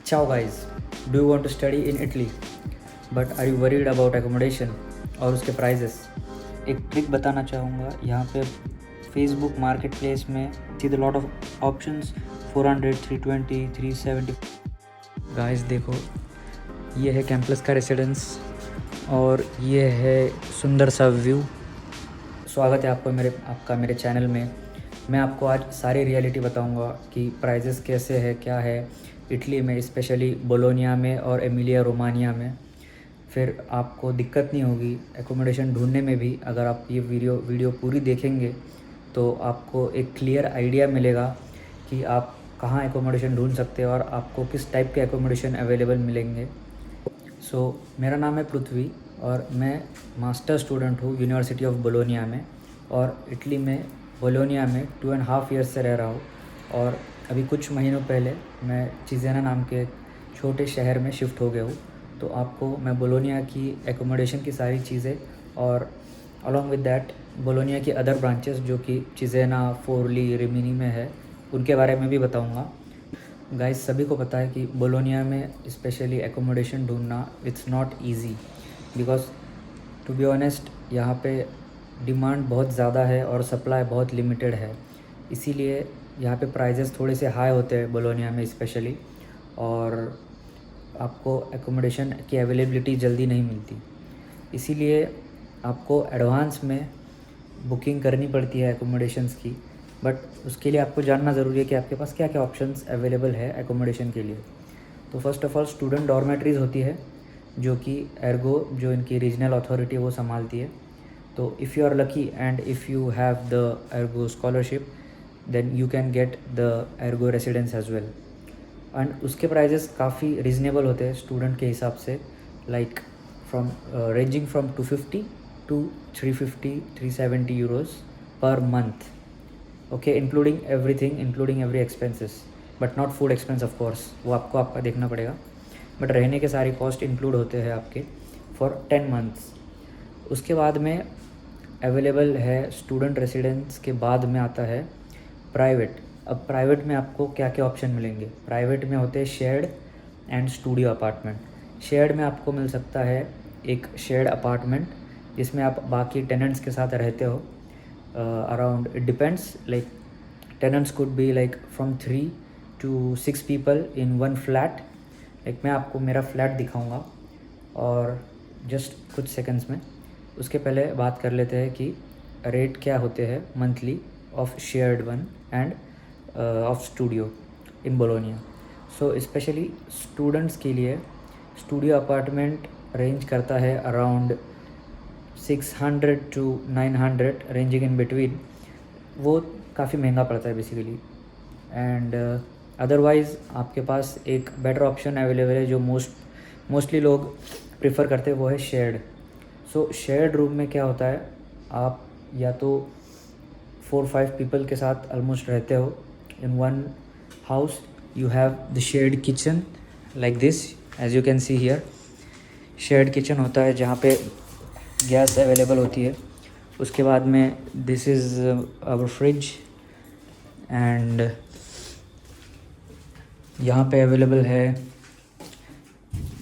Ciao guys, do you want to study in Italy but are you worried about accommodation और उसके prices? एक trick बताना चाहूँगा यहाँ पे फेसबुक मार्केट प्लेस में सी the lot of options 400, 320, 370। Guys देखो, ये है कैंपस का रेसिडेंस और ये है सुंदर सा व्यू। स्वागत है आपका मेरे चैनल में। मैं आपको आज सारी रियलिटी बताऊंगा कि प्राइजेस कैसे है, क्या है इटली में, स्पेशली बोलोनिया में और एमिलिया रोमानिया में। फिर आपको दिक्कत नहीं होगी एकोमोडेशन ढूंढने में भी। अगर आप ये वीडियो पूरी देखेंगे तो आपको एक क्लियर आइडिया मिलेगा कि आप कहाँ एकोमोडेशन ढूंढ सकते हैं और आपको किस टाइप के एकोमोडेशन अवेलेबल मिलेंगे। मेरा नाम है पृथ्वी और मैं मास्टर स्टूडेंट हूँ यूनिवर्सिटी ऑफ बोलोनिया में, और इटली में बोलोनिया में 2.5 ईयर्स से रह रहा हूँ। और अभी कुछ महीनों पहले मैं चिज़ेना नाम के छोटे शहर में शिफ्ट हो गया हूँ। तो आपको मैं बोलोनिया की एकोमोडेशन की सारी चीज़ें और अलॉन्ग विद दैट बोलोनिया की अदर ब्रांचेस जो कि चिज़ेना, फोरली, रिमिनी में है, उनके बारे में भी बताऊँगा। गाइस, सभी को पता है कि बोलोनिया में स्पेशली एकोमोडेशन ढूंढना it's not easy, because to be honest यहाँ पे डिमांड बहुत ज़्यादा है और सप्लाई बहुत लिमिटेड है। इसीलिए यहाँ पे प्राइजेस थोड़े से हाई होते हैं बोलोनिया में स्पेशली, और आपको एकोमोडेशन की अवेलेबिलिटी जल्दी नहीं मिलती। इसीलिए आपको एडवांस में बुकिंग करनी पड़ती है एकोमोडेशंस की। बट उसके लिए आपको जानना ज़रूरी है कि आपके पास क्या क्या ऑप्शंस अवेलेबल है एकोमोडेशन के लिए। तो फर्स्ट ऑफ़ ऑल स्टूडेंट डॉर्मेटरीज़ होती है जो कि एर्गो, जो इनकी रीजनल अथॉरिटी वो संभालती है। तो if you are lucky and if you have the ERGO scholarship then you can get the ERGO residence as well. And उसके प्राइजेस काफ़ी रीज़नेबल होते हैं स्टूडेंट के हिसाब से, like ranging from 250 to 350, 370 euros per month. Okay, including everything, including every expenses, but not food expense of course, वो आपका देखना पड़ेगा। बट रहने के सारे कॉस्ट इंक्लूड होते हैं आपके फॉर 10 मंथ्स। उसके बाद में अवेलेबल है स्टूडेंट रेसिडेंस के बाद में आता है प्राइवेट। अब प्राइवेट में आपको क्या क्या ऑप्शन मिलेंगे? प्राइवेट में होते हैं shared and studio apartment. Shared में आपको मिल सकता है एक शेयर्ड अपार्टमेंट जिसमें आप बाकी टेनेंट्स के साथ रहते हो। Around it depends, like tenants could be like from 3 to 6 people in one flat. Like मैं आपको मेरा फ्लैट दिखाऊंगा और जस्ट कुछ सेकंड्स में। उसके पहले बात कर लेते हैं कि रेट क्या होते हैं monthly of shared one end of studio in Bologna. So specially students के लिए स्टूडियो अपार्टमेंट रेंज करता है around 600 to 900, ranging in between. वो काफ़ी महंगा पड़ता है बेसिकली। एंड अदरवाइज़ आपके पास एक बेटर ऑप्शन अवेलेबल है जो मोस्टली लोग प्रेफर करते हैं, वो है शेयर्ड। सो शेयर्ड रूम में क्या होता है, आप या तो 4-5 पीपल के साथ ऑलमोस्ट रहते हो in one house. You have the shared kitchen like this, as you can see here. Shared kitchen होता है जहाँ पे गैस अवेलेबल होती है। उसके बाद में this is our fridge, and यहाँ पे अवेलेबल है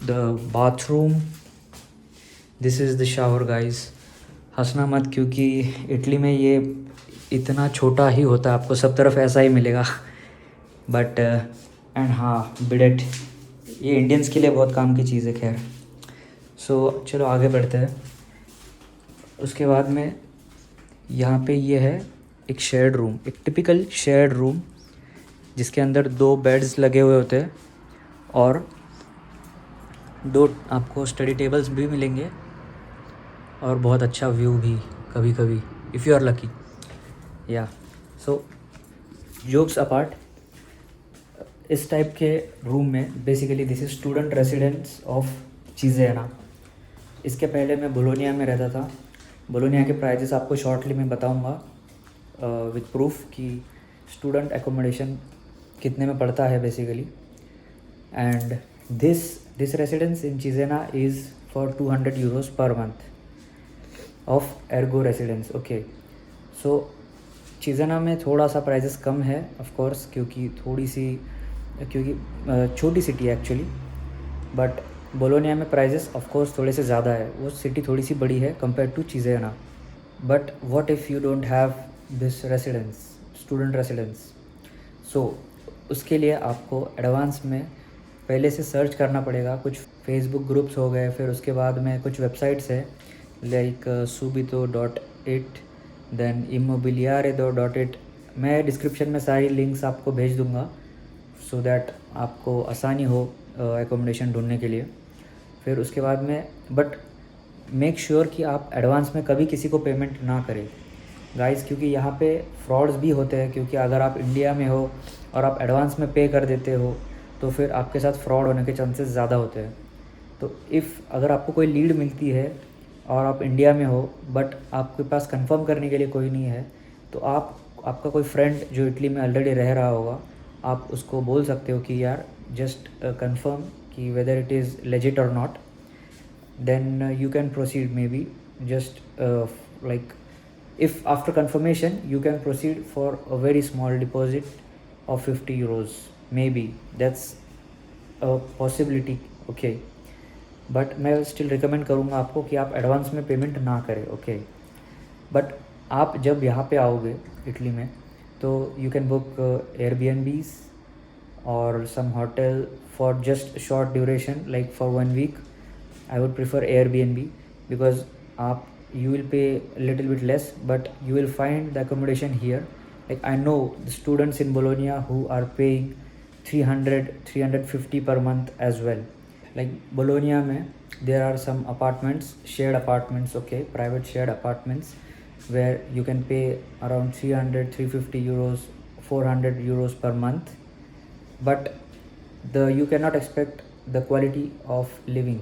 the bathroom. This is the shower guys. हंसना मत, क्योंकि इटली में ये इतना छोटा ही होता है, आपको सब तरफ ऐसा ही मिलेगा। बट एंड हाँ, बिडेट, ये इंडियंस के लिए बहुत काम की चीज़ है। खैर, सो चलो आगे बढ़ते हैं। उसके बाद में यहाँ पे ये है एक शेयर्ड रूम, एक टिपिकल शेयर्ड रूम जिसके अंदर 2 बेड्स लगे हुए होते हैं और 2 आपको स्टडी टेबल्स भी मिलेंगे और बहुत अच्छा व्यू भी कभी कभी, if you are lucky. Yeah so jokes apart, इस टाइप के रूम में basically this is student residence of Cesena. इसके पहले मैं बोलोनिया में रहता था। बोलोनिया के प्राइजेस आपको शॉर्टली मैं बताऊंगा विद प्रूफ कि स्टूडेंट एकोमोडेशन कितने में पड़ता है basically. And this residence in Cesena is for 200 euros per month of Ergo residence. Okay, so Cesena में थोड़ा सा प्राइजेस कम है ऑफ कोर्स, क्योंकि थोड़ी सी क्योंकि छोटी सिटी है एक्चुअली, बट बोलोनिया में प्राइजेस ऑफ कोर्स थोड़े से ज़्यादा है, वो सिटी थोड़ी सी बड़ी है compare to Cesena. But what if you don't have this residence, student residence, so उसके लिए आपको एडवांस में पहले से सर्च करना पड़ेगा। कुछ फेसबुक ग्रुप्स हो गए, फिर उसके बाद में कुछ वेबसाइट्स है लाइक subito.it, देन immobiliare.it। मैं डिस्क्रिप्शन में सारी लिंक्स आपको भेज दूंगा सो दैट आपको आसानी हो एकोमोडेशन ढूंढने के लिए। फिर उसके बाद में बट मेक श्योर कि आप एडवांस में कभी किसी को पेमेंट ना करें गाइस, क्योंकि यहाँ पे फ्रॉड्स भी होते हैं। क्योंकि अगर आप इंडिया में हो और आप एडवांस में पे कर देते हो तो फिर आपके साथ फ्रॉड होने के चांसेस ज़्यादा होते हैं। तो अगर आपको कोई लीड मिलती है और आप इंडिया में हो बट आपके पास कंफर्म करने के लिए कोई नहीं है, तो आपका कोई फ्रेंड जो इटली में ऑलरेडी रह रहा होगा, आप उसको बोल सकते हो कि यार जस्ट कंफर्म कि वेदर इट इज़ लेजिट और not, then you can proceed maybe just like if after confirmation you can proceed for a very small deposit of 50 euros, maybe that's a possibility, okay। But मैं still recommend करूँगा आपको कि आप advance में payment ना करें, okay. But आप जब यहाँ पे आओगे इटली में तो यू कैन बुक एयरबीएनबीज और some hotel for just short duration like for 1 week। I would prefer Airbnb because you will pay a little bit less, but you will find the accommodation here. Like I know the students in Bologna who are paying 300-350 per month as well. Like Bologna mein there are some apartments, shared apartments, okay, private shared apartments where you can pay around 300-350 euros, 400 euros per month, but you cannot expect the quality of living।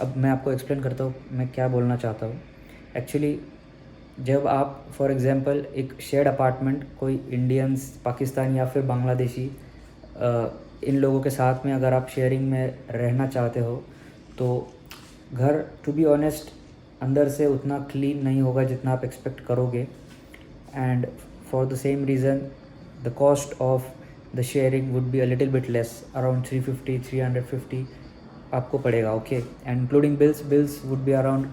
अब मैं आपको explain करता हूँ मैं क्या बोलना चाहता हूँ। एक्चुअली जब आप फॉर एग्ज़ाम्पल एक शेयर्ड अपार्टमेंट कोई इंडियंस, पाकिस्तानी या फिर बांग्लादेशी इन लोगों के साथ में अगर आप शेयरिंग में रहना चाहते हो तो घर टू बी ऑनेस्ट अंदर से उतना क्लीन नहीं होगा जितना आप एक्सपेक्ट करोगे, and for the same reason the cost of the sharing would be a little bit less, around 350-350 आपको पड़ेगा, okay. And including bills would be around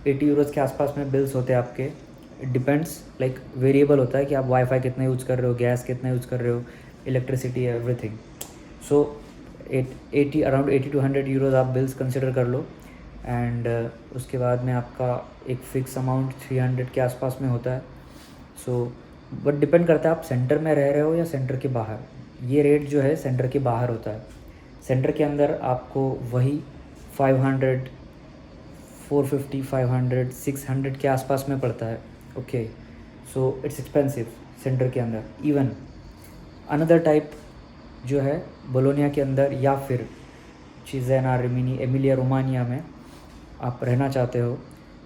80 euros के आसपास में बिल्स होते हैं आपके। इट डिपेंड्स, लाइक वेरिएबल होता है कि आप वाईफाई कितना यूज़ कर रहे हो, गैस कितना यूज़ कर रहे हो, electricity, everything. So 80 to 100 euros आप बिल्स कंसिडर कर लो, एंड उसके बाद में आपका एक फ़िक्स अमाउंट 300 के आसपास में होता है। सो बट डिपेंड करता है आप सेंटर में रह रहे हो या सेंटर के बाहर। ये रेट जो है सेंटर के बाहर होता है। सेंटर के अंदर आपको वही 500, 450, 500, 600 के आसपास में पड़ता है, okay. So it's expensive centre के अंदर। इवन अनदर टाइप जो है बोलोनिया के अंदर या फिर चिज़ेना, रिमिनी, एमिलिया रोमानिया में आप रहना चाहते हो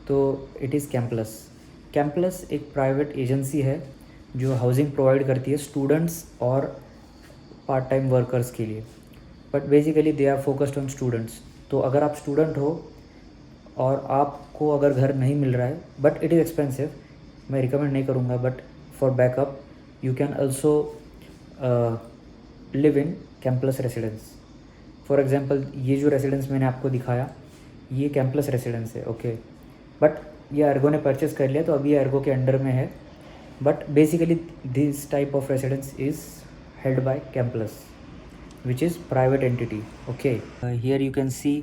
तो इट इज़ कैंप्लस। कैंप्लस एक प्राइवेट एजेंसी है जो हाउसिंग प्रोवाइड करती है स्टूडेंट्स और पार्ट टाइम वर्कर्स के लिए, but basically they are focused on students. तो अगर आप स्टूडेंट हो और आपको अगर घर नहीं मिल रहा है बट इट इज़ एक्सपेंसिव, मैं रिकमेंड नहीं करूँगा, but for backup you can also live in campus residence. For example ये जो रेसिडेंस मैंने आपको दिखाया ये कैंपस रेसिडेंस है, ओके। बट ये एर्गो ने परचेस कर लिया तो अभी ये एर्गो के अंडर में है, but basically this type of residence is held by campus which is private entity, okay। Here you can see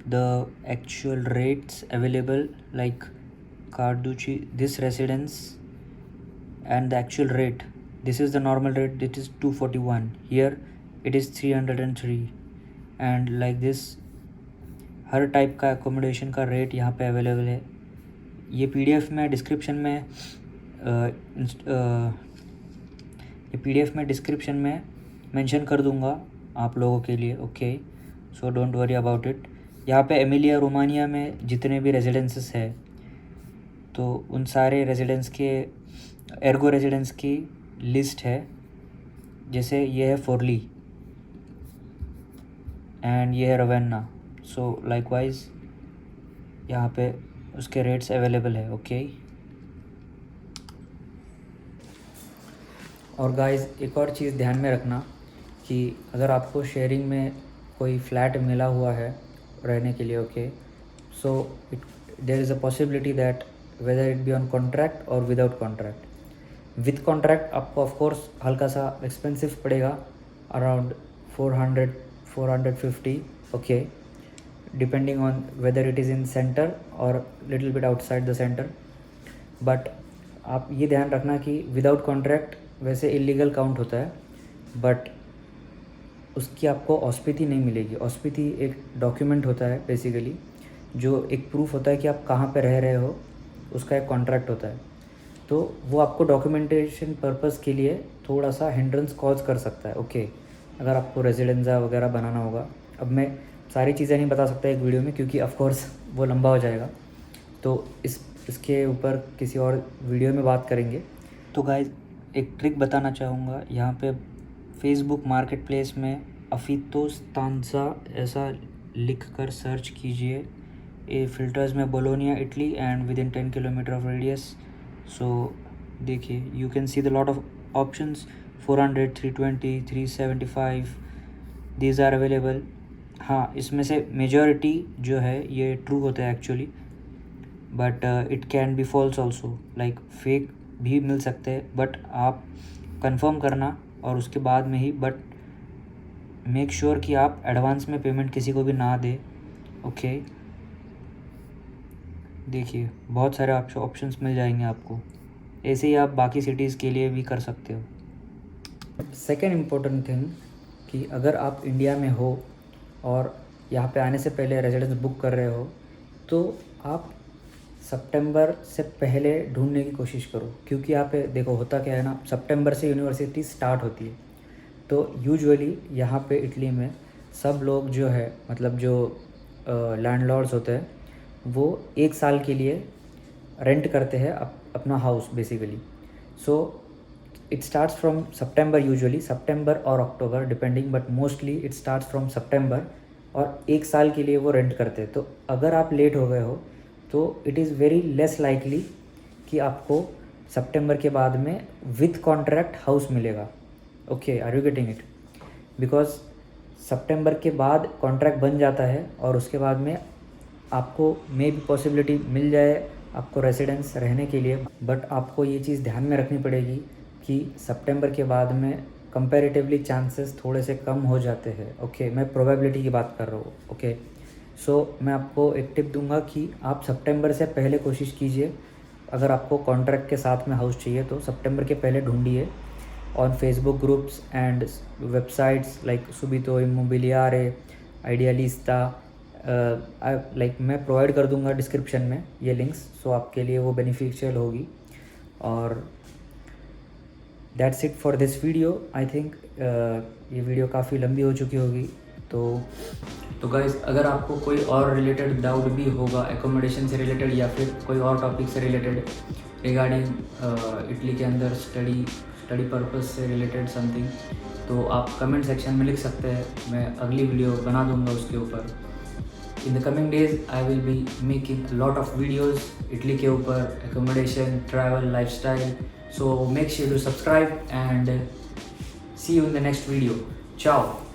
the actual rates available, like Carducci, this residence, and the actual rate, this is the normal rate, it is 241, here it is 303, and like this her type का accommodation का rate यहाँ पे available है। ये PDF में description में mention कर दूंगा आप लोगों के लिए, okay. So don't worry about it. यहाँ पे एमिलिया रोमानिया में जितने भी रेजिडेंसेस है तो उन सारे रेजिडेंस के एर्गो रेजिडेंस की लिस्ट है। जैसे ये है फोरली एंड ये है रवेन्ना, सो लाइकवाइज यहाँ पे उसके रेट्स अवेलेबल है, ओके। और गाइस एक और चीज़ ध्यान में रखना कि अगर आपको शेयरिंग में कोई फ्लैट मिला हुआ है रहने के लिए, okay, so it there is a possibility that whether it be on contract और विदाउट कॉन्ट्रैक्ट। विथ कॉन्ट्रैक्ट आपको ऑफकोर्स हल्का सा एक्सपेंसिव पड़ेगा, around 400-450, okay, depending on whether it is in centre और little bit outside the centre. But आप ये ध्यान रखना कि विदाउट कॉन्ट्रैक्ट वैसे इलीगल काउंट होता है, बट उसकी आपको औस्पिति नहीं मिलेगी। औस्पिति एक डॉक्यूमेंट होता है बेसिकली, जो एक प्रूफ होता है कि आप कहाँ पे रह रहे हो, उसका एक कॉन्ट्रैक्ट होता है। तो वो आपको डॉक्यूमेंटेशन पर्पस के लिए थोड़ा सा हिंड्रेंस कॉज कर सकता है, ओके, अगर आपको रेजिडेंसा वगैरह बनाना होगा। अब मैं सारी चीज़ें नहीं बता सकता एक वीडियो में, क्योंकि ऑफ कोर्स वो लंबा हो जाएगा, तो इसके ऊपर किसी और वीडियो में बात करेंगे। तो गाइस एक ट्रिक बताना चाहूँगा, यहाँ पे फेसबुक मार्केट प्लेस में अफितो स्तांजा ऐसा लिख कर सर्च कीजिए। ये फ़िल्टर्स में Bologna Italy and within 10 kilometre of radius. So देखिए, you can see the lot of options, 400, 320, 375 these are available. हाँ, इसमें से मेजॉरिटी जो है ये ट्रू होता है actually, but it can be false also, like fake भी मिल सकते हैं। बट आप कंफर्म करना और उसके बाद में ही, बट मेक श्योर कि आप एडवांस में पेमेंट किसी को भी ना दें, ओके। देखिए बहुत सारे ऑप्शंस मिल जाएंगे आपको, ऐसे ही आप बाकी सिटीज़ के लिए भी कर सकते हो। सेकेंड इम्पोर्टेंट थिंग कि अगर आप इंडिया में हो और यहाँ पे आने से पहले रेजिडेंस बुक कर रहे हो, तो आप सितंबर से पहले ढूंढने की कोशिश करो, क्योंकि यहाँ पे देखो होता क्या है ना, सितंबर से यूनिवर्सिटी स्टार्ट होती है। तो यूजुअली यहाँ पे इटली में सब लोग जो है, मतलब जो लैंडलॉर्ड्स होते हैं, वो 1 साल के लिए रेंट करते हैं अपना house basically. So it starts from सितंबर, यूजुअली सितंबर और अक्टूबर depending, but mostly it starts from सितंबर, और 1 साल के लिए वो रेंट करते हैं। तो अगर आप लेट हो गए हो तो it is very less likely कि आपको सितंबर के बाद में विथ कॉन्ट्रैक्ट हाउस मिलेगा, okay. Are you getting it? Because सितंबर के बाद कॉन्ट्रैक्ट बन जाता है और उसके बाद में आपको मे भी पॉसिबिलिटी मिल जाए आपको रेसिडेंस रहने के लिए, बट आपको ये चीज़ ध्यान में रखनी पड़ेगी कि सितंबर के बाद में कंपैरेटिवली चांसेस थोड़े से कम हो जाते हैं, ओके। मैं प्रोबेबिलिटी की बात कर रहा हूँ, ओके। सो मैं आपको एक टिप दूंगा कि आप सितंबर से पहले कोशिश कीजिए। अगर आपको कॉन्ट्रैक्ट के साथ में हाउस चाहिए तो सितंबर के पहले ढूंढिए on Facebook groups and websites like Subito, Immobiliare, Idealista, like मैं प्रोवाइड कर दूंगा डिस्क्रिप्शन में ये लिंक्स, सो आपके लिए वो बेनिफिशियल होगी। और that's it for this video. I think ये वीडियो काफ़ी लंबी हो चुकी होगी, तो गाइज़ अगर आपको कोई और रिलेटेड डाउट भी होगा एकोमोडेशन से रिलेटेड या फिर कोई और टॉपिक से रिलेटेड रिगार्डिंग इटली के अंदर स्टडी पर्पस से रिलेटेड समथिंग, तो आप कमेंट सेक्शन में लिख सकते हैं। मैं अगली वीडियो बना दूंगा उसके ऊपर। In the coming days I will be making lot of videos Italy के ऊपर, accommodation, travel, lifestyle. So make sure to subscribe and see you in the next video. चाओ।